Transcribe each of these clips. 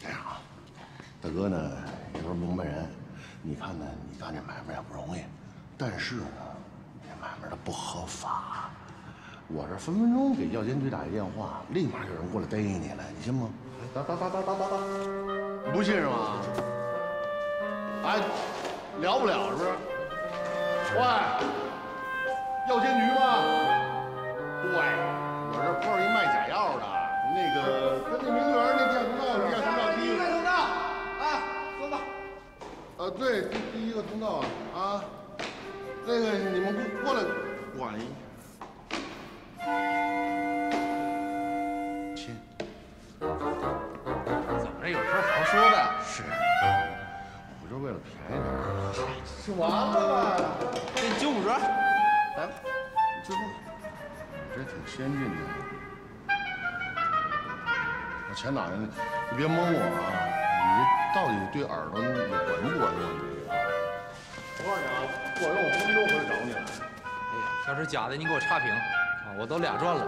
这样啊，大哥呢也都是明白人，你看呢，你干这买卖也不容易，但是呢，这买卖它不合法。我这分分钟给药监局打一电话，立马有人过来逮你来，你信吗？打，不信是吗？哎，聊不了是不是？喂，药监局吗？对，我这碰上一卖假药的，那个跟那名媛那电通道地下通道第一个通道啊，说吧。对，第一个通道啊，那个你们过来管一。亲，怎么着？有事好好说呗。是，我就为了便宜点。吃完了吧？给你950，来吧。这不，你这挺先进的。我钱打进去，你别蒙我啊！你这到底对耳朵你管用不管用？这个，我告诉你啊，不管用，我分分钟回来找你来。哎呀，要是假的，你给我差评啊！我都2转了。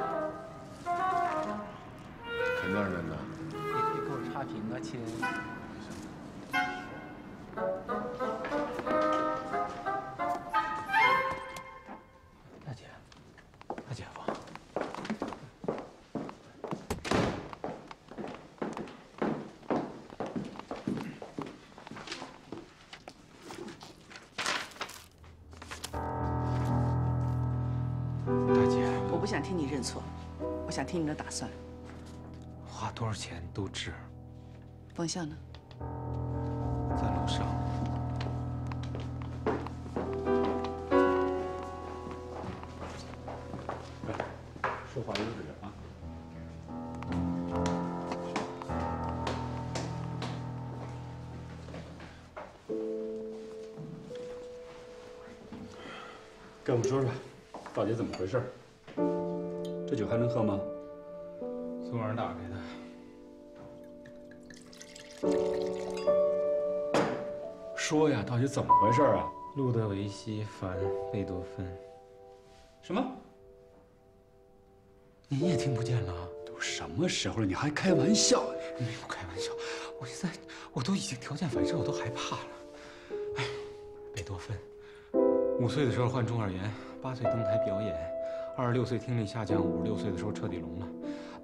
肯定是真的。你可以给我差评啊，亲。大姐，大姐夫。大姐，我不想听你认错，我想听你的打算。花多少钱都值。方向呢？在楼上。说话优质点啊！跟我们说说，到底怎么回事？这酒还能喝吗？昨晚打开的。说呀，到底怎么回事啊？路德维希反贝多芬。什么？你也听不见了？都什么时候了，你还开玩笑？没有开玩笑，我现在都已经条件反射，我都害怕了。哎，贝多芬，5岁的时候患中耳炎，8岁登台表演，26岁听力下降，56岁的时候彻底聋了。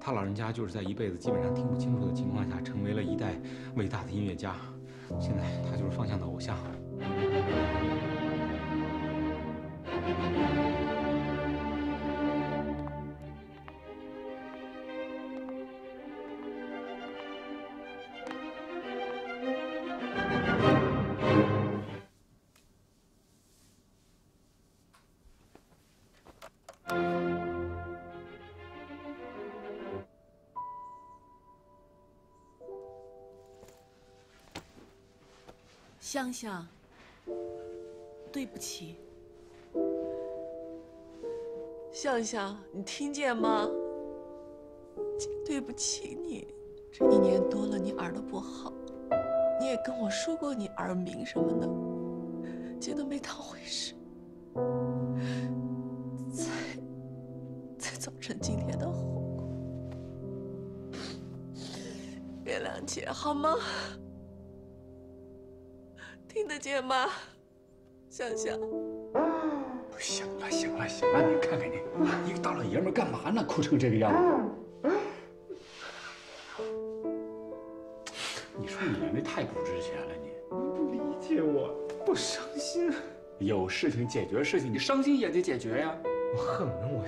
他老人家就是在一辈子基本上听不清楚的情况下，成为了一代伟大的音乐家。现在他就是方向的偶像。香香，对不起。向向，你听见吗？姐对不起你，这1年多了你耳朵不好，你也跟我说过你耳鸣什么的，姐都没当回事，才造成今天的后果。原谅姐好吗？听得见吗，向向？行了行了行了，你看看你，一个大老爷们干嘛呢？哭成这个样子。你说你眼泪太不值钱了，你不理解我，我伤心。有事情解决事情，你伤心也得解决呀。我恨不能我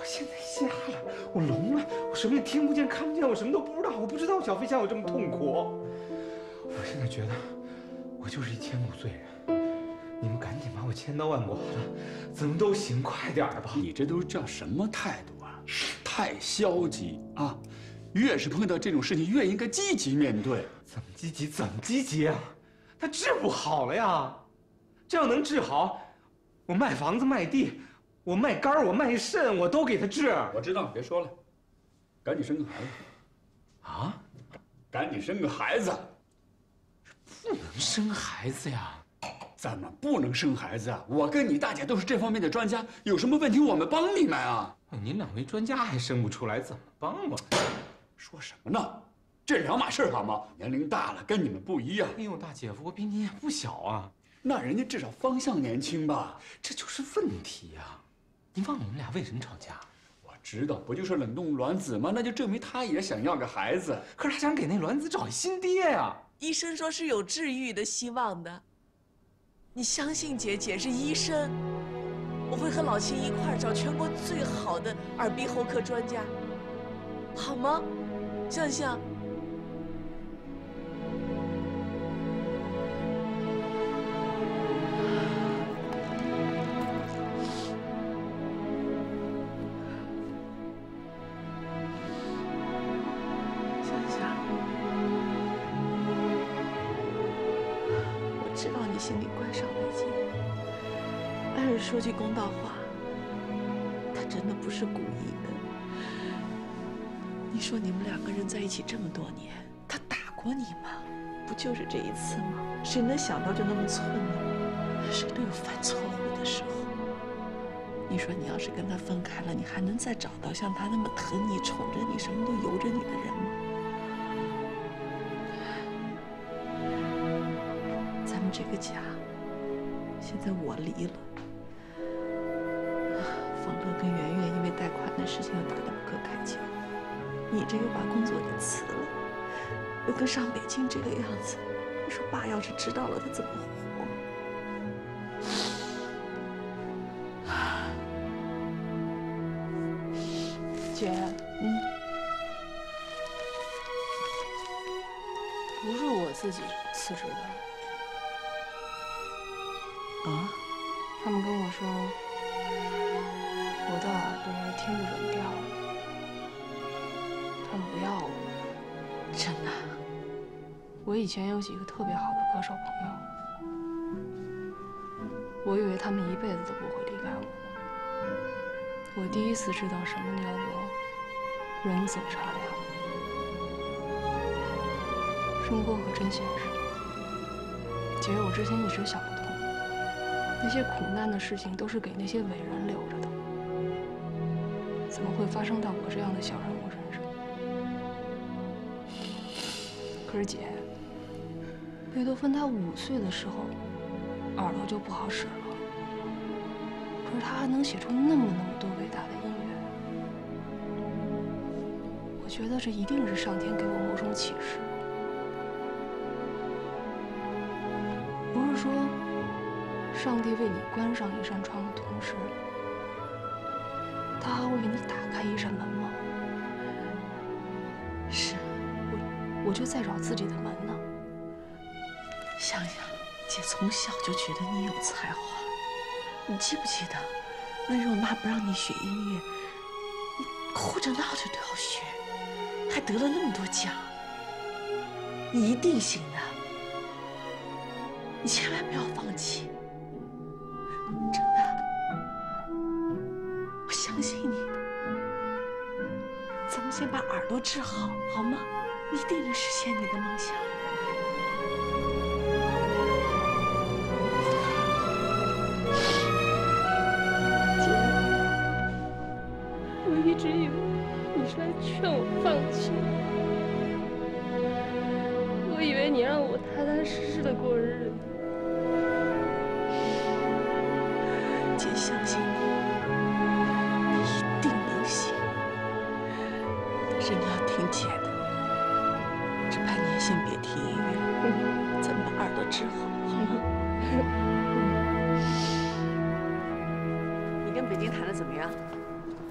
现在瞎了，我聋了，我什么也听不见看不见，我什么都不知道，我不知道小飞象有这么痛苦。我现在觉得我就是一千古罪人，你们赶紧把我千刀万剐的，怎么都行，快点吧！你这都叫什么态度啊？太消极啊！越是碰到这种事情，越应该积极面对。怎么积极？怎么积极啊？他治不好了呀！这要能治好，我卖房子卖地，我卖肝我卖肾，我都给他治。我知道，别说了，赶紧生个孩子。啊？赶紧生个孩子。不能生孩子呀？怎么不能生孩子啊？我跟你大姐都是这方面的专家，有什么问题我们帮你们啊！您2位专家还生不出来，怎么帮我？说什么呢？这2码事好吗？年龄大了，跟你们不一样。哎呦，大姐夫，我比你也不小啊。那人家至少方向年轻吧？这就是问题呀！你忘了我们俩为什么吵架？我知道，不就是冷冻卵子吗？那就证明他也想要个孩子。可是他想给那卵子找一新爹呀！医生说是有治愈的希望的，你相信姐，姐是医生，我会和老秦一块儿找全国最好的耳鼻喉科专家，好吗？向向。知道你心里怪伤北京，但是说句公道话，他真的不是故意的。你说你们2个人在一起这么多年，他打过你吗？不就是这一次吗？谁能想到就那么寸呢？谁都有犯错误的时候。你说你要是跟他分开了，你还能再找到像他那么疼你、宠着你、什么都由着你的人吗？咱们这个家，现在我离了，冯乐跟圆圆因为贷款的事情又打得不可开交，你这又把工作给辞了，又跟上北京这个样子，你说爸要是知道了，他怎么活？姐，不是我自己辞职的。啊？他们跟我说，我的耳朵听不准调，他们不要我。真的？我以前有几个特别好的歌手朋友，我以为他们一辈子都不会离开我。我第一次知道什么叫做人走茶凉。生活可真现实。姐，我之前一直想不通，那些苦难的事情都是给那些伟人留着的，怎么会发生到我这样的小人物身上？可是姐，贝多芬他5岁的时候，耳朵就不好使了。可是他还能写出那么多伟大的音乐，我觉得这一定是上天给我某种启示。不是说上帝为你关上一扇窗的同时，他还会为你打开一扇门吗？是，我就在找自己的门呢。想想，姐从小就觉得你有才华。你记不记得，那时候妈不让你学音乐，你哭着闹着都要学，还得了那么多奖。你一定行的，你千万不要放弃，真的，我相信你。咱们先把耳朵治好，好吗？你一定能实现你的梦想。姐，我一直以为你是来劝我放弃的。 我以为你让我踏踏实实的过日子，姐相信你，你一定能行。但是你要听姐的，这半年先别听音乐，咱们把耳朵治好，好吗？你跟北京谈的怎么样？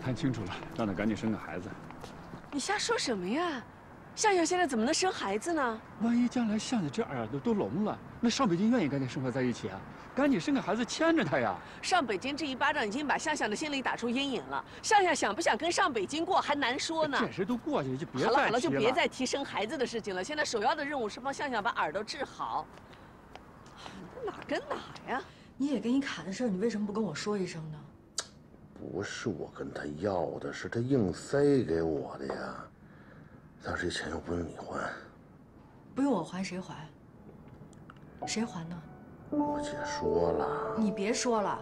谈清楚了，让他赶紧生个孩子。你瞎说什么呀？ 向向现在怎么能生孩子呢？万一将来向向这耳朵都聋了，那上北京愿意跟你生活在一起啊？赶紧生个孩子牵着他呀！上北京这一巴掌已经把向向的心里打出阴影了。向向想不想跟上北京过还难说呢。这事都过去了，就别再提好了，就别再提生孩子的事情了。现在首要的任务是帮向向把耳朵治好。哪跟哪呀？你也给你卡的事儿，你为什么不跟我说一声呢？不是我跟他要的，是他硬塞给我的呀。 但是这钱又不用你还，不用我还谁还？谁还呢？我姐说了。你别说了，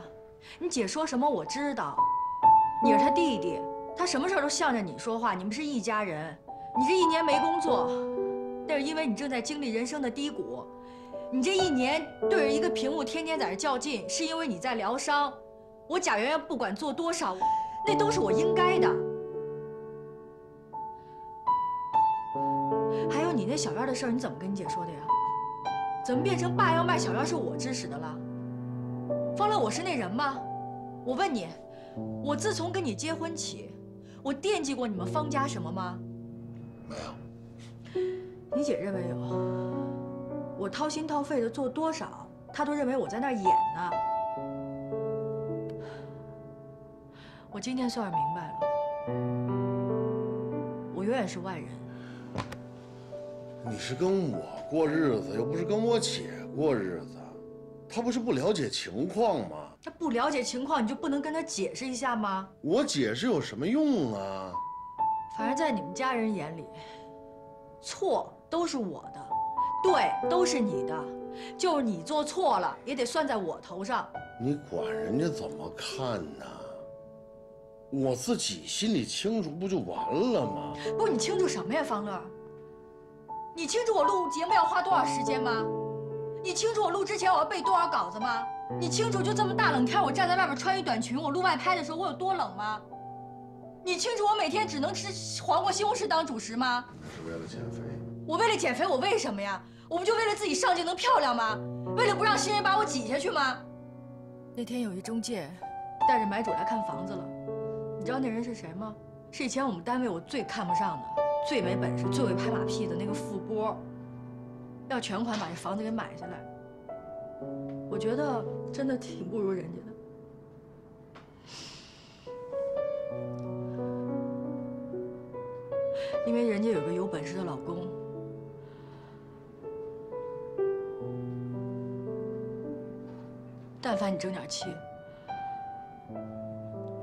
你姐说什么我知道。你是她弟弟，她什么事儿都向着你说话，你们是一家人。你这一年没工作，那是因为你正在经历人生的低谷。你这一年对着一个屏幕天天在这较劲，是因为你在疗伤。我贾圆圆不管做多少，那都是我应该的。 还有你那小院的事儿，你怎么跟你姐说的呀？怎么变成爸要卖小院是我指使的了？方乐，我是那人吗？我问你，我自从跟你结婚起，我惦记过你们方家什么吗？没有。你姐认为有。我掏心掏肺的做多少，她都认为我在那儿演呢。我今天算是明白了，我永远是外人。 你是跟我过日子，又不是跟我姐过日子，她不是不了解情况吗？她不了解情况，你就不能跟她解释一下吗？我解释有什么用啊？反正在你们家人眼里，错都是我的，对都是你的，就是你做错了，也得算在我头上。你管人家怎么看呢？我自己心里清楚，不就完了吗？不是你清楚什么呀，方乐？ 你清楚我录节目要花多少时间吗？你清楚我录之前我要背多少稿子吗？你清楚就这么大冷天，我站在外面穿一短裙，我录外拍的时候我有多冷吗？你清楚我每天只能吃黄瓜西红柿当主食吗？那是为了减肥。我为了减肥，我为什么呀？我不就为了自己上镜能漂亮吗？为了不让新人把我挤下去吗？那天有一中介带着买主来看房子了，你知道那人是谁吗？是以前我们单位我最看不上的。 最没本事、最会拍马屁的那个富波，要全款把这房子给买下来。我觉得真的挺不如人家的，因为人家有个有本事的老公。但凡你争点气，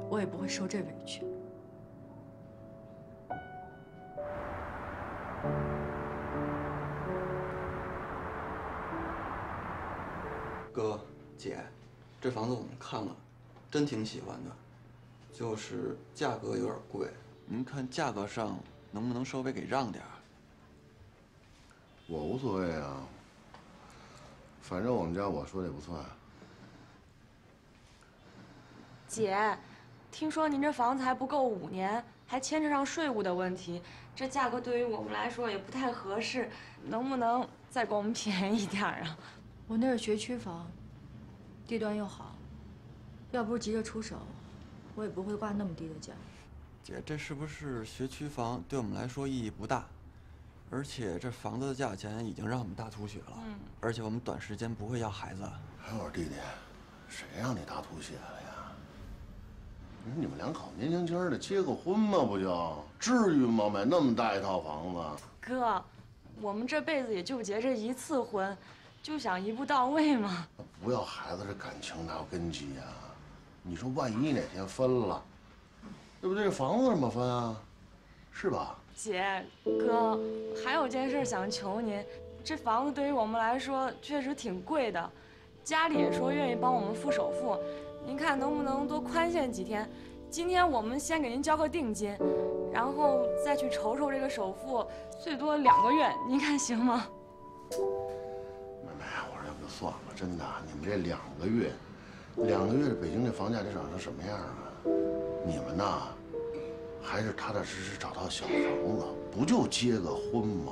我也不会受这委屈。 哥，姐，这房子我们看了，真挺喜欢的，就是价格有点贵。您看价格上能不能稍微给让点儿？我无所谓啊，反正我们家我说的也不算。姐，听说您这房子还不够5年，还牵扯上税务的问题，这价格对于我们来说也不太合适，能不能再给我们便宜点啊？ 我那是学区房，地段又好，要不是急着出手，我也不会挂那么低的价。姐，这是不是学区房对我们来说意义不大？而且这房子的价钱已经让我们大出血了，而且我们短时间不会要孩子。还有弟弟，谁让你大吐血了呀？你说你们两口年轻轻的结个婚吗？不就至于吗？买那么大一套房子？哥，我们这辈子也就结这一次婚。就想一步到位嘛。不要孩子这感情哪有根基呀？你说万一哪天分了，对不对？这房子怎么分啊？是吧？姐，哥，还有件事想求您，这房子对于我们来说确实挺贵的，家里也说愿意帮我们付首付，您看能不能多宽限几天？今天我们先给您交个定金，然后再去筹这个首付，最多2个月，您看行吗？妹妹，我说要不就算了，真的，你们这2个月，2个月北京这房价得涨成什么样啊？你们呐，还是踏踏实实找套小房子，不就结个婚吗？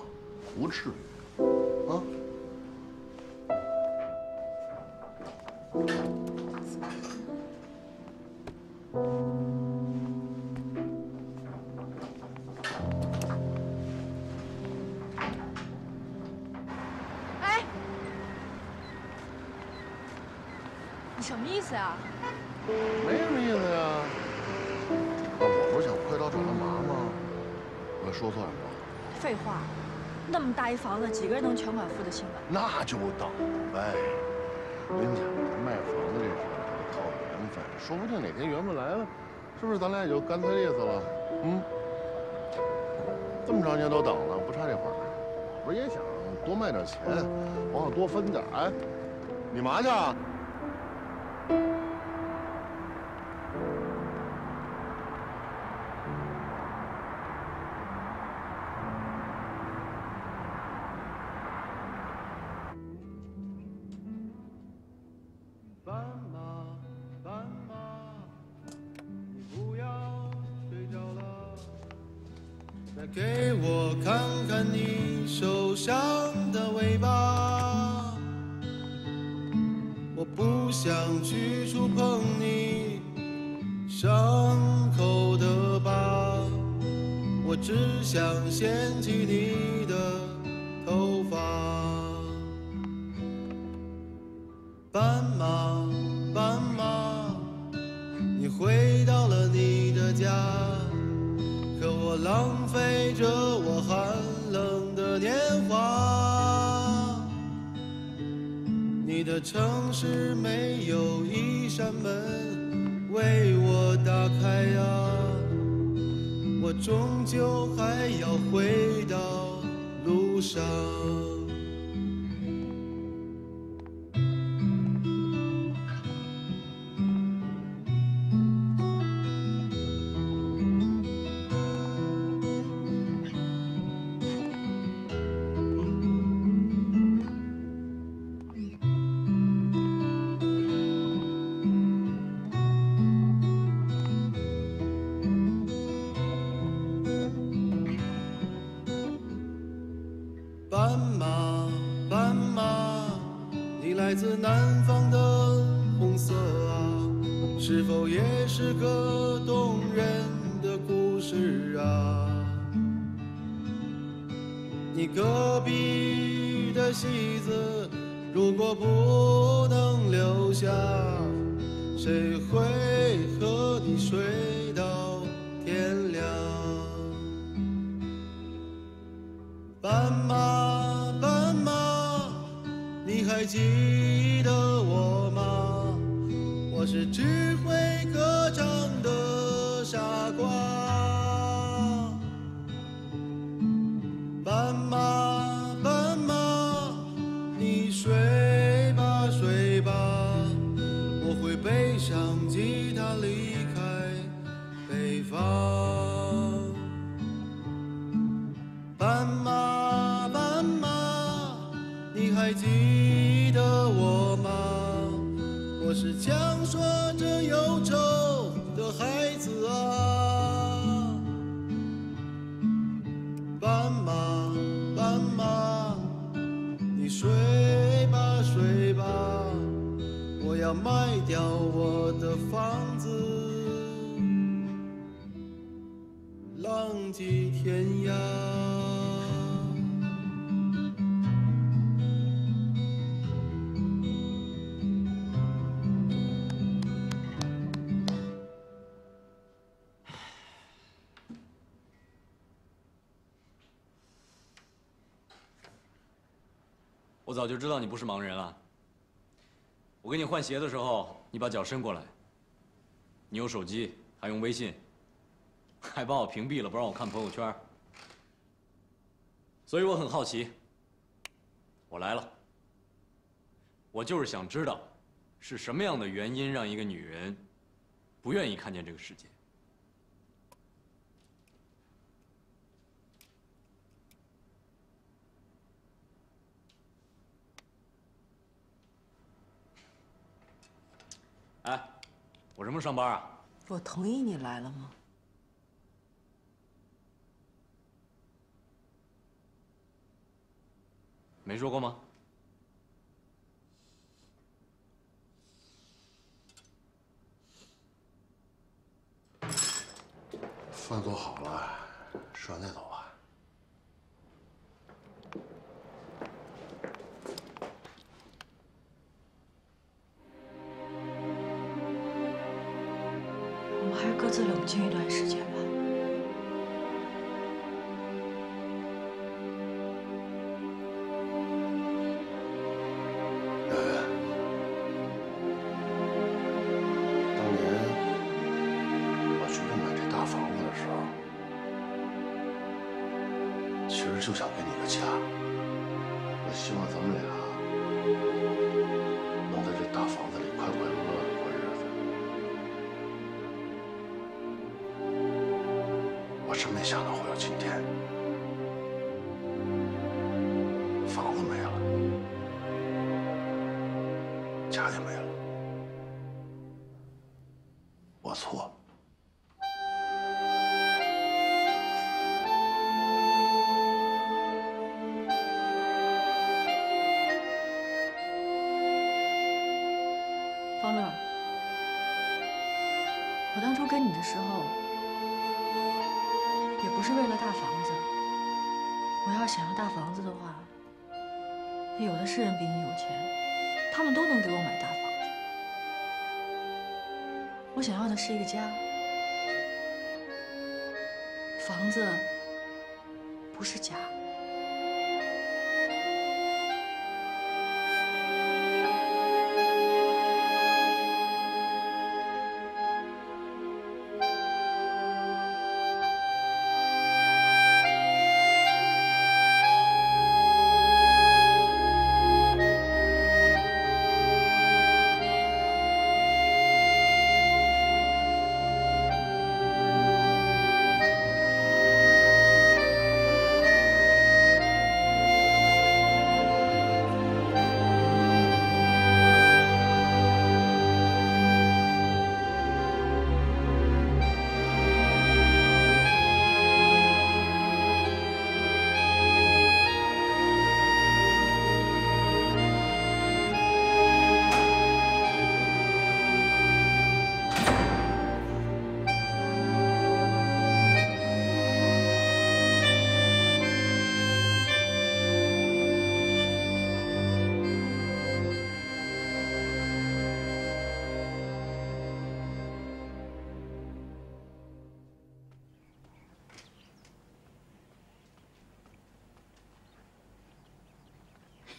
不至于，啊。哎，你什么意思呀？没什么意思呀。我不是想快刀找他麻吗？我说错什么了？废话，那么大一房子，几个人能全款付得清啊？那就等呗。我跟你讲，卖房子这事儿得靠缘分，说不定哪天缘分来了，是不是咱俩也就干脆利索了？嗯，这么长时间都等了，不差这会儿。我也想多卖点钱，往上多分点。哎，你嘛去啊？给我看看你受伤的尾巴，我不想去触碰你伤口的疤，我只想掀起你的头发。斑马，斑马，你回到了你的家，可我浪费着我寒冷的年华。你的城市没有一扇门为我打开呀，我终究还要回到路上。斑马，斑马，你来自南方的红色啊，是否也是个动人的故事啊？你隔壁的戏子，如果不能留下，谁会和你睡到天亮？斑马，斑马，你还记得我吗？我是只会歌唱的傻瓜。斑马，斑马，你睡吧睡吧，我会背上吉他离开北方。斑马，斑马，你还记得我吗？我是讲说着忧愁的孩子啊。斑马，斑马，你睡吧睡吧，我要卖掉我的房子，浪迹天涯。我早就知道你不是盲人了。我给你换鞋的时候，你把脚伸过来。你有手机，还用微信，还把我屏蔽了，不让我看朋友圈。所以我很好奇。我来了。我就是想知道，是什么样的原因让一个女人不愿意看见这个世界。 哎，我什么时候上班啊？我同意你来了吗？没说过吗？饭做好了，吃完再走吧。 还是各自冷静一段时间吧。当年我决定买这大房子的时候，其实就想给你个家。我希望咱们俩能在这大房子里快快乐乐的过日子。 我真没想到会有今天，房子没了，家也没了，我错。方乐，我当初跟你的时候。 也不是为了大房子。我要想要大房子的话，有的是人比你有钱，他们都能给我买大房子。我想要的是一个家，房子不是家。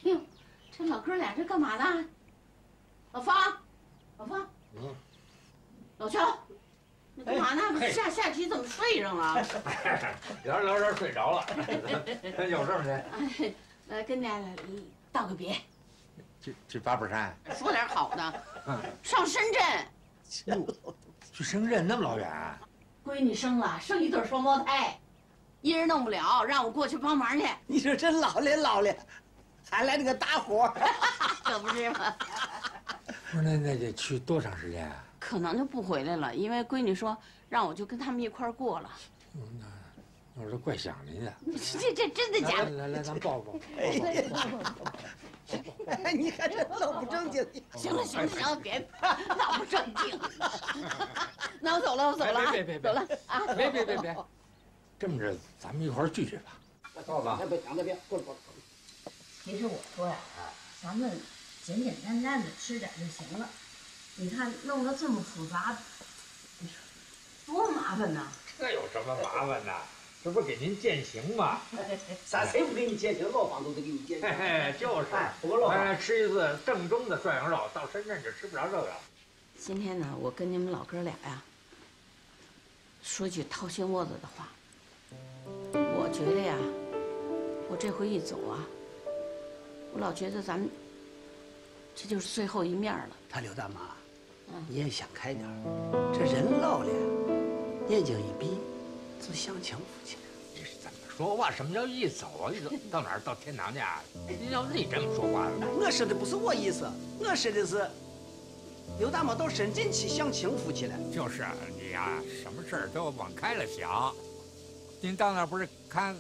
哟，这老哥俩这干嘛呢？老方，老方，老邱，你干嘛呢？下棋怎么睡上了？聊着聊着睡着了。有事没？来跟家道个别。去八宝山？说点好的。上深圳。去深圳那么老远？闺女生了，生一对双胞胎，一人弄不了，让我过去帮忙去。你说真老练，还来那个搭伙，可不是吗？不是那得去多长时间啊？可能就不回来了，因为闺女说让我就跟他们一块儿过了。那我这怪想您的。这真的假的？来，咱抱抱。哎，你看这老不正经。行了，别老不正经。那我走了啊！别走了啊！别，这么着，咱们一块儿聚聚吧。到了，别，过。其实我说呀，咱们简简单单的吃点就行了。你看弄得这么复杂，多麻烦呐！这有什么麻烦的？这不是给您践行吗？谁不给你践行？老房都得给你践行。就是。不过老吃一次正宗的涮羊肉，到深圳就吃不着这个。今天呢，我跟你们老哥俩呀，说句掏心窝子的话，我觉得呀，我这回一走啊，我老觉得咱们这就是最后一面了。他刘大妈，你也想开点儿，这人老了，眼睛一闭，就享清福去了。这是怎么说话？什么叫一走啊？一走到哪儿？到天堂去啊？你要你这么说话的？我说的不是我意思，我说的是。刘大妈到深圳去享清福去了。就是你呀，什么事儿都要往开了想。您到那儿不是看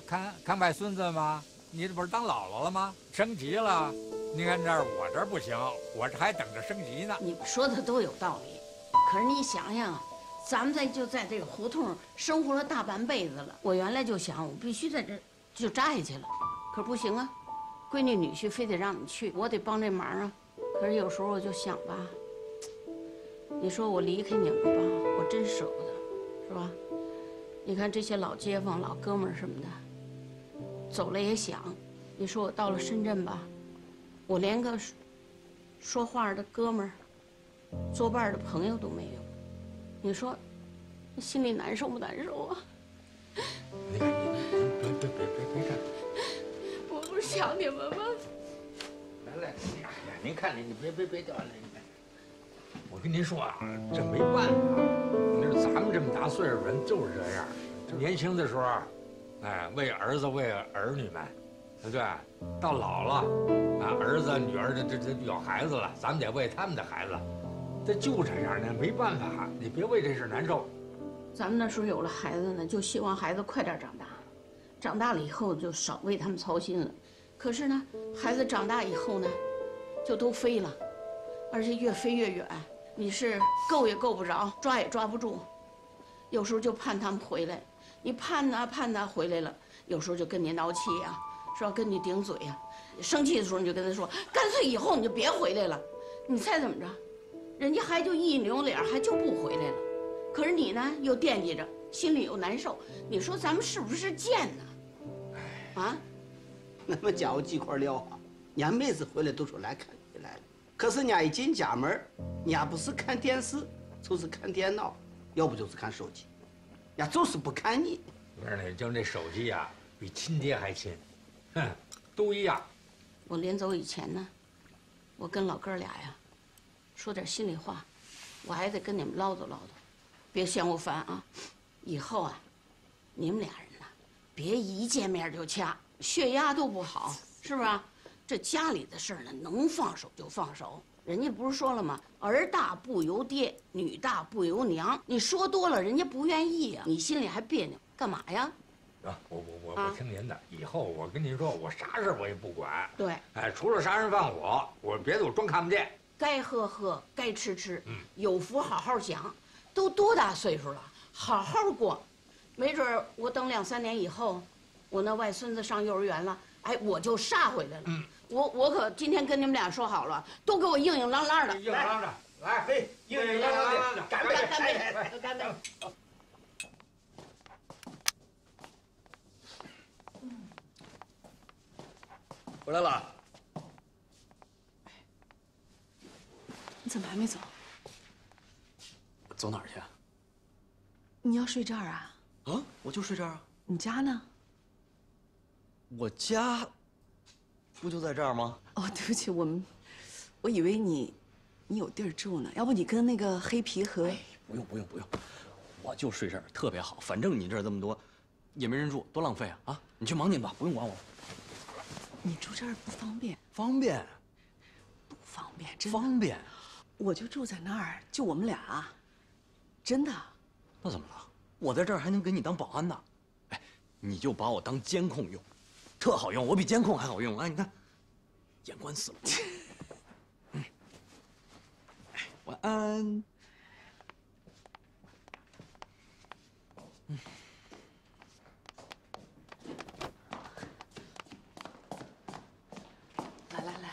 外孙子吗？你这不是当姥姥了吗？升级了。您看这儿，我这儿不行，我这还等着升级呢。你们说的都有道理，可是你想想啊，咱们就在这个胡同生活了大半辈子了。我原来就想，我必须在这就扎下去了，可不行啊，闺女女婿非得让你去，我得帮这忙啊。可是有时候我就想吧。你说我离开你们吧，我真舍不得，是吧？你看这些老街坊、老哥们儿什么的，走了也想。你说我到了深圳吧，我连个说话的哥们儿、作伴的朋友都没有。你说，你心里难受不难受啊？你看，别看。我不是想你们吗？来，哎呀，您看你别掉眼泪。我跟您说啊，这没办法，你说咱们这么大岁数人就是这样。年轻的时候，哎，为儿子为儿女们，对不对？到老了，啊，儿子女儿这有孩子了，咱们得为他们的孩子。这就这样呢，没办法，你别为这事难受。咱们那时候有了孩子呢，就希望孩子快点长大，长大了以后就少为他们操心了。可是呢，孩子长大以后呢，就都飞了，而且越飞越远。你是够也够不着，抓也抓不住，有时候就盼他们回来，你盼他回来了，有时候就跟你闹气呀，是吧？跟你顶嘴呀，生气的时候你就跟他说，干脆以后你就别回来了。你猜怎么着？人家还就一扭脸，还就不回来了。可是你呢，又惦记着，心里又难受。你说咱们是不是贱呢？啊？那么家伙几块料啊，人家每次回来都说来看你来了。可是人家一进家门，人家不是看电视，就是看电脑，要不就是看手机，人家就是不看你。我说你就这手机呀，比亲爹还亲，哼，都一样。我临走以前呢，我跟老哥俩呀，说点心里话，我还得跟你们唠叨唠叨，别嫌我烦啊。以后啊，你们俩人呐，别一见面就掐，血压都不好，是不是？这家里的事儿呢，能放手就放手。人家不是说了吗？儿大不由爹，女大不由娘。你说多了，人家不愿意呀，你心里还别扭，干嘛呀？啊，我听您的。以后我跟您说，我啥事我也不管。对，哎，除了杀人放火，我别的我装看不见。该喝喝，该吃吃，有福好好享。都多大岁数了，好好过。没准儿我等2、3年以后，我那外孙子上幼儿园了，哎，我就杀回来了。我可今天跟你们俩说好了，都给我硬硬朗朗的。硬朗朗的，来，嘿，硬朗朗的，干杯，干杯，干杯！回来了。你怎么还没走？走哪儿去？你要睡这儿啊？啊，我就睡这儿啊。你家呢？我家不就在这儿吗？哦，对不起，我以为你有地儿住呢。要不你跟那个黑皮和……不用，我就睡这儿，特别好。反正你这儿这么多，也没人住，多浪费啊！啊，你去忙您吧，不用管我。你住这儿不方便？方便？不方便，真的。方便。我就住在那儿，就我们俩，真的。那怎么了？我在这儿还能给你当保安呢。哎，你就把我当监控用，特好用，我比监控还好用。哎，你看，眼观四路。晚安。来，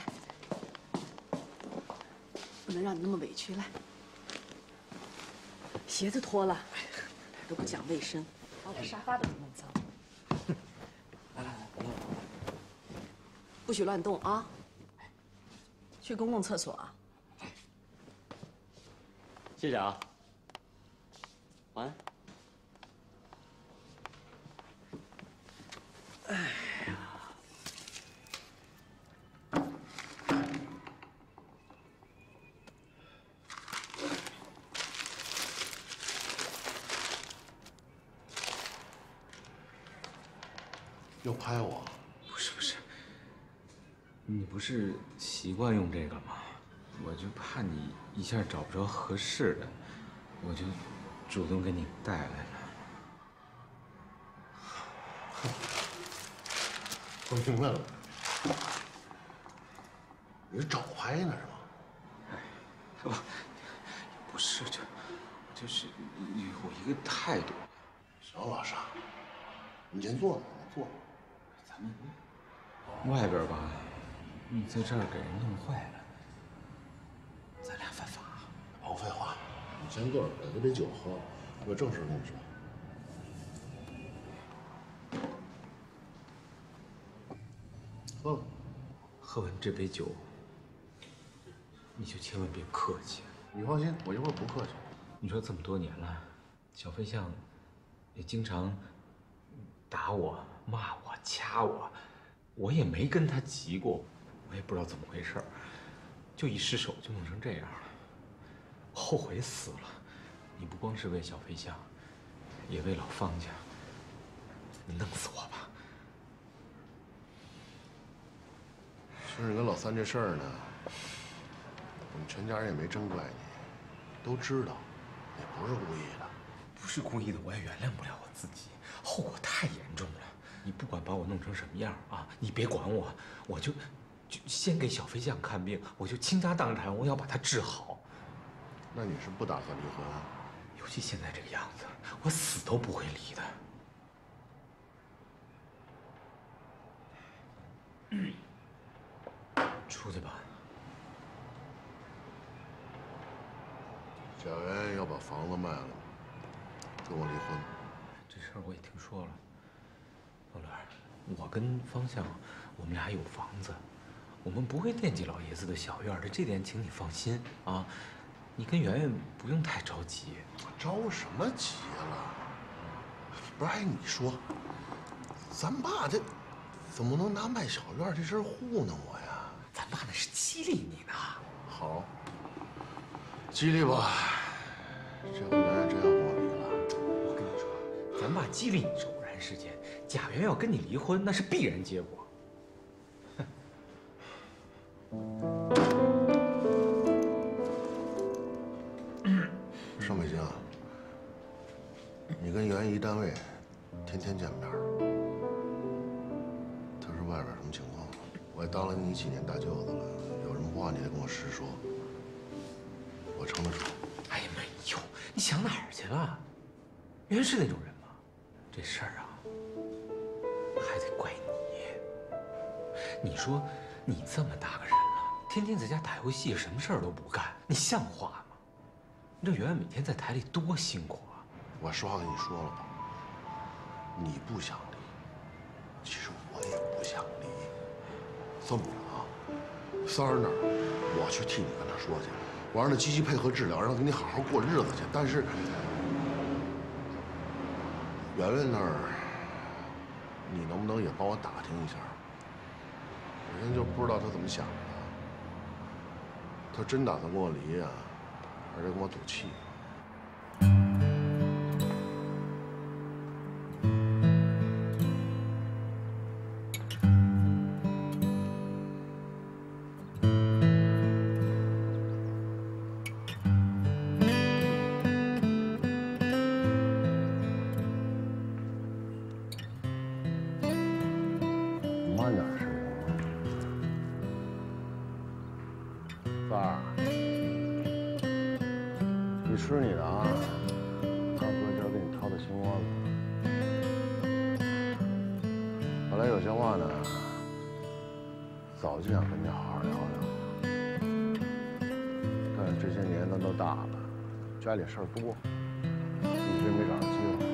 不能让你那么委屈。来，鞋子脱了，都不讲卫生，把我沙发都弄脏。不许乱动啊！去公共厕所啊！谢谢啊。晚安。哎呀，又拍我？不是，你不是习惯用这个吗？我就怕你一下找不着合适的，我就主动给你带来了。我明白了，你是找拍呢是吗？不是，就是有一个态度。行，老沙，你先坐吧，坐。咱们外边吧，你在这儿给人弄坏了，咱俩犯法。甭废话，你先坐着，把这杯酒喝了，我有正事跟你说。喝了，喝完这杯酒，你就千万别客气。你放心，我一会儿不客气。你说这么多年了，小飞象也经常打我、骂我、掐我，我也没跟他急过，我也不知道怎么回事，就一失手就弄成这样了，后悔死了。你不光是为小飞象，也为老方家，你弄死我吧。其实你跟老三这事儿呢，我们全家人也没真怪你，都知道，你不是故意的。不是故意的，我也原谅不了我自己，后果太严重了。你不管把我弄成什么样啊，你别管我，我就先给小飞象看病，我就倾家荡产，我要把他治好。那你是不打算离婚啊？尤其现在这个样子，我死都不会离的。出去吧。贾元要把房子卖了，跟我离婚。这事儿我也听说了。老刘，我跟方向，我们俩有房子，我们不会惦记老爷子的小院的，这点请你放心啊。你跟圆圆不用太着急。着什么急了？不是，哎，你说，咱爸这怎么能拿卖小院这事儿糊弄我呀？咱爸那是激励你呢。好，激励吧。这回圆圆真要跟我离了。我跟你说，咱爸激励你是偶然事件，贾圆要跟你离婚那是必然结果。上北京，你跟袁一单位天天见面。他说外边什么情况？我也当了你几年大舅子了，有什么话你得跟我实说，我撑得住。哎呀，没有，你想哪儿去了？袁是那种人吗？这事儿啊，还得怪你。你说你这么大个人了，天天在家打游戏，什么事儿都不干，你像话吗？你这圆圆每天在台里多辛苦啊！我实话跟你说了吧，你不想离，其实我也不想离。这么着啊，三儿那儿我去替你跟他说去，我让他积极配合治疗，让他跟你好好过日子去。但是圆圆那儿，你能不能也帮我打听一下？我现在就不知道他怎么想的。他真打算跟我离呀，还是跟我赌气？慢点吃。三儿，你吃你的啊，二哥今儿给你掏的心窝子。本来有些话呢，早就想跟你好好聊聊，但是这些年咱都大了，家里事儿多，一直没找着机会。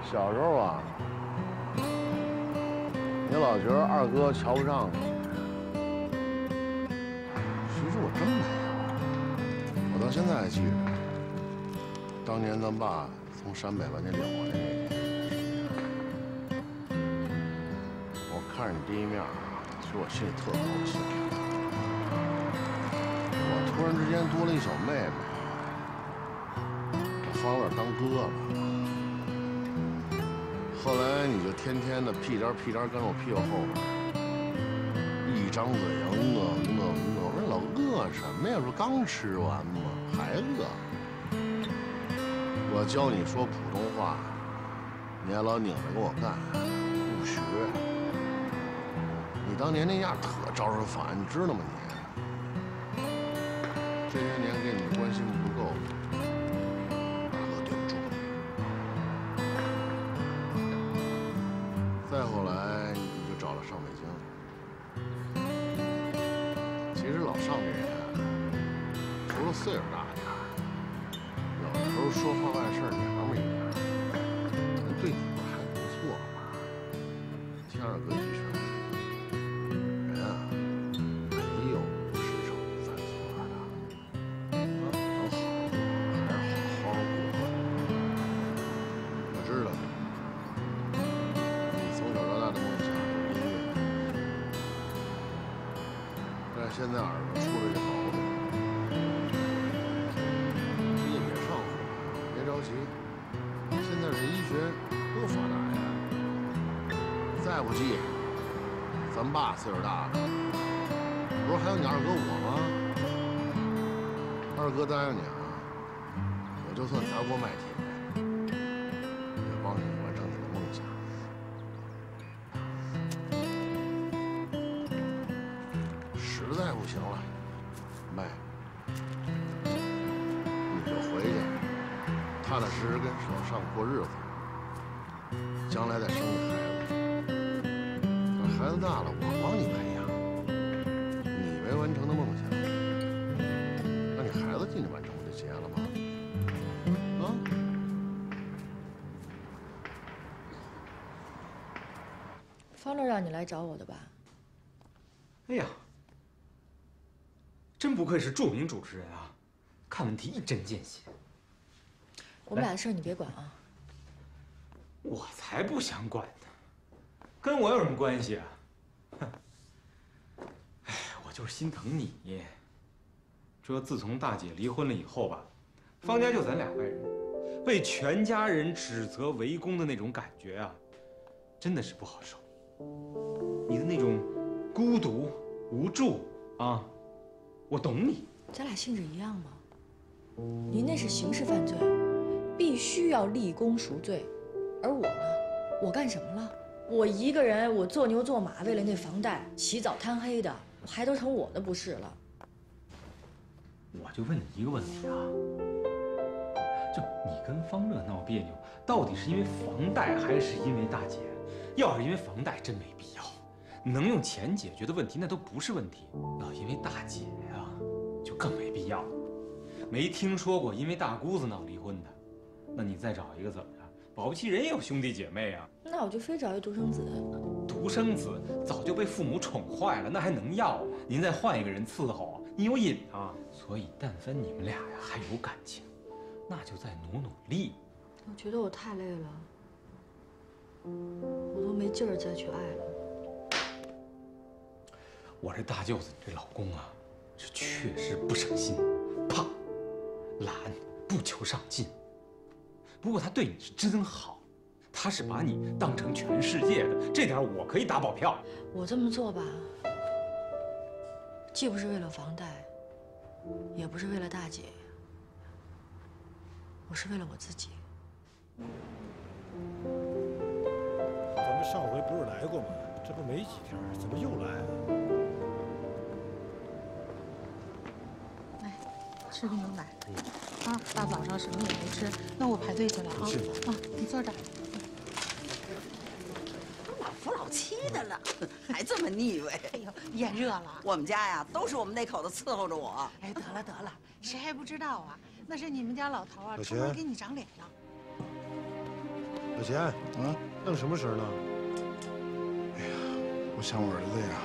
小时候啊，你老觉得二哥瞧不上你，其实我真没有。我到现在还记着，当年咱爸从陕北把你领过来那天，我看着你第一面，其实我心里特高兴。我突然之间多了一小妹妹，把方乐当哥了。 后来你就天天的屁颠屁颠跟我屁股后边，一张嘴呀饿。我说老饿什么呀？说刚吃完吗？还饿？我教你说普通话，你还老拧着跟我干，不学。你当年那样特招人烦，你知道吗你？这些年给你的关心不够。 再后来，你就找了上北京。其实老上这人，除了岁数大点儿，有的时候说话办事娘们一点，对你不还不错吗？听二哥一句劝，人啊，没有时常犯错的，能好还是好好过。我知道。 现在耳朵出了这毛病，你也别上火，别着急。现在这医学多发达呀！再不济，咱爸岁数大了，不是还有你二哥我吗？二哥答应你啊，我就算砸锅卖铁，也帮你完成你的梦想。 实在不行了，妹，你就回去，踏踏实实跟手上过日子，将来再生个孩子。等孩子大了，我帮你培养。你没完成的梦想，那你孩子尽力完成不就结了吗？啊？方乐让你来找我的吧？哎呀！ 真不愧是著名主持人啊，看问题一针见血。我们俩的事儿你别管啊。我才不想管呢，跟我有什么关系啊？哼！哎，我就是心疼你。说自从大姐离婚了以后吧，方家就咱俩外人，被全家人指责围攻的那种感觉啊，真的是不好受。你的那种孤独无助啊。 我懂你，咱俩性质一样吗？您那是刑事犯罪，必须要立功赎罪，而我呢，我干什么了？我一个人，我做牛做马，为了那房贷起早贪黑的，还都成我的不是了。我就问你一个问题啊，就你跟方乐闹别扭，到底是因为房贷还是因为大姐？要是因为房贷，真没必要。 能用钱解决的问题，那都不是问题。要因为大姐呀，就更没必要。没听说过因为大姑子闹离婚的，那你再找一个怎么着？保不齐人也有兄弟姐妹啊。那我就非找一独生子。独生子早就被父母宠坏了，那还能要吗？您再换一个人伺候，你有瘾啊。所以，但凡你们俩呀还有感情，那就再努力。我觉得我太累了，我都没劲儿再去爱了。 我这大舅子，你这老公啊，是确实不省心，胖、懒，不求上进。不过他对你是真好，他是把你当成全世界的，这点我可以打保票。我这么做吧，既不是为了房贷，也不是为了大姐，我是为了我自己。咱们上回不是来过吗？这不没几天，怎么又来啊？ 吃个牛奶，啊，大早上什么也没吃，那我排队去了啊。啊，你坐这儿。都老夫老妻的了，还这么腻歪。哎呦，眼热了。我们家呀，都是我们那口子伺候着我。哎，得了得了，谁还不知道啊？那是你们家老头啊，老出门钱给你长脸了。老钱，啊，弄什么神呢？哎呀，我想我儿子呀。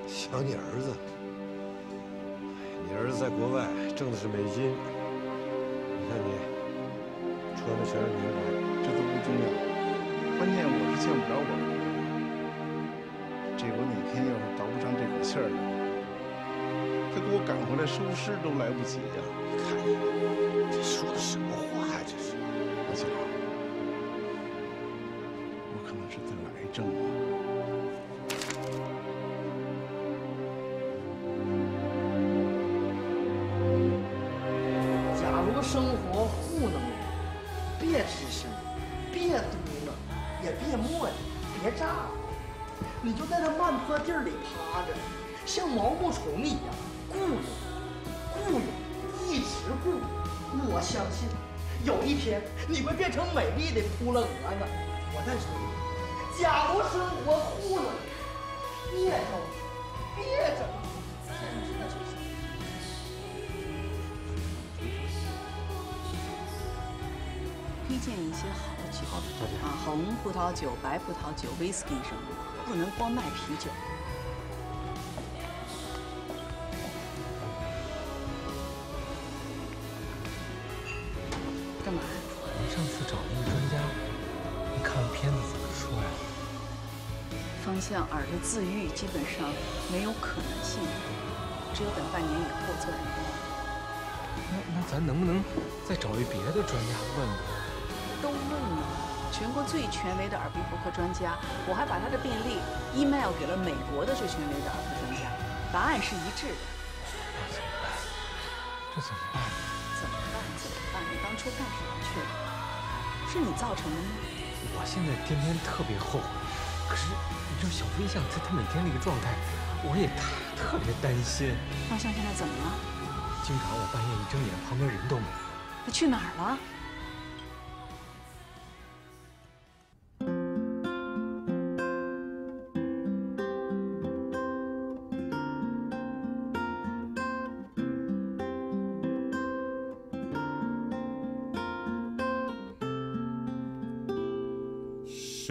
想你儿子？你儿子在国外挣的是美金，你看你穿的全是名牌，这都不重要，关键我是见不着我儿子。这我哪天要是倒不上这口气儿了，他给我赶回来收尸都来不及呀！你看你这说的什么话呀？这是，老蒋，我可能是得了癌症了。假如生活糊弄你，别吱声，别嘟囔，也别磨叽，别咋呼，你就在那慢坡地里趴着，像毛毛虫一样雇佣，雇佣，一直雇佣。我相信，有一天你会变成美丽的扑棱蛾子。我再说一遍，假如生活糊弄你，别着急，别着急，听着就行。推荐一些好酒啊，红葡萄酒、白葡萄酒、whisky 什么的，不能光卖啤酒。干嘛？你上次找那个专家，你看完片子怎么说呀？方向饵的自愈基本上没有可能性，只有等半年以后做人工。那咱能不能再找一别的专家问问？都问了，全国最权威的耳鼻喉科专家，我还把他的病历 email 给了美国的最权威的耳科专家，答案是一致的。这怎么办？怎么办？你当初干什么去了？是你造成的吗？我现在天天特别后悔，可是你知道小飞象他每天那个状态，我也特别担心。方向现在怎么了？经常我半夜一睁眼，旁边人都没了。他去哪儿了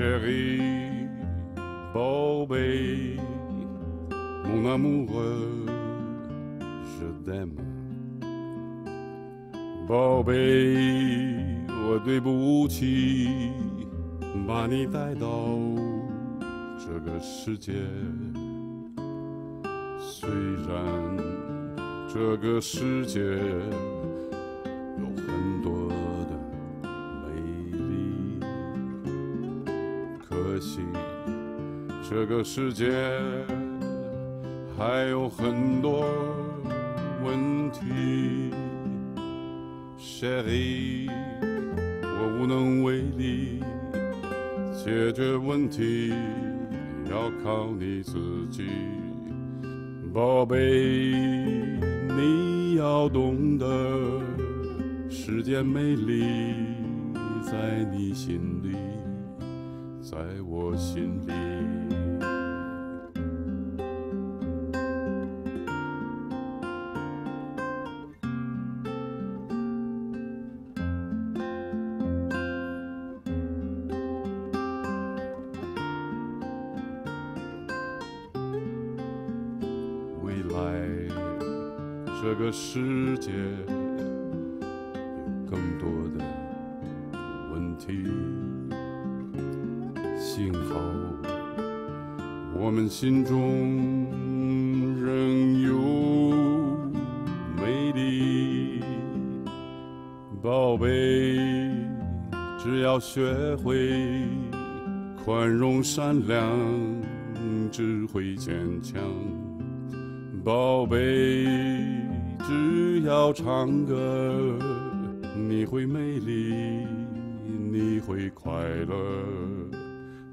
？Chérie, 宝贝，mon amoureux, je t'aime。宝贝，我对不起，把你带到这个世界。虽然这个世界有很多的美丽，可惜这个世界还有很多问题。Chérie， 我无能为力，解决问题要靠你自己。宝贝，你要懂得，世间美丽在你心里，在我心里。这个世界有更多的问题，幸好我们心中仍有美丽。宝贝，只要学会宽容善良，只会坚强。宝贝，只要唱歌，你会美丽，你会快乐，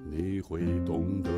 你会懂得。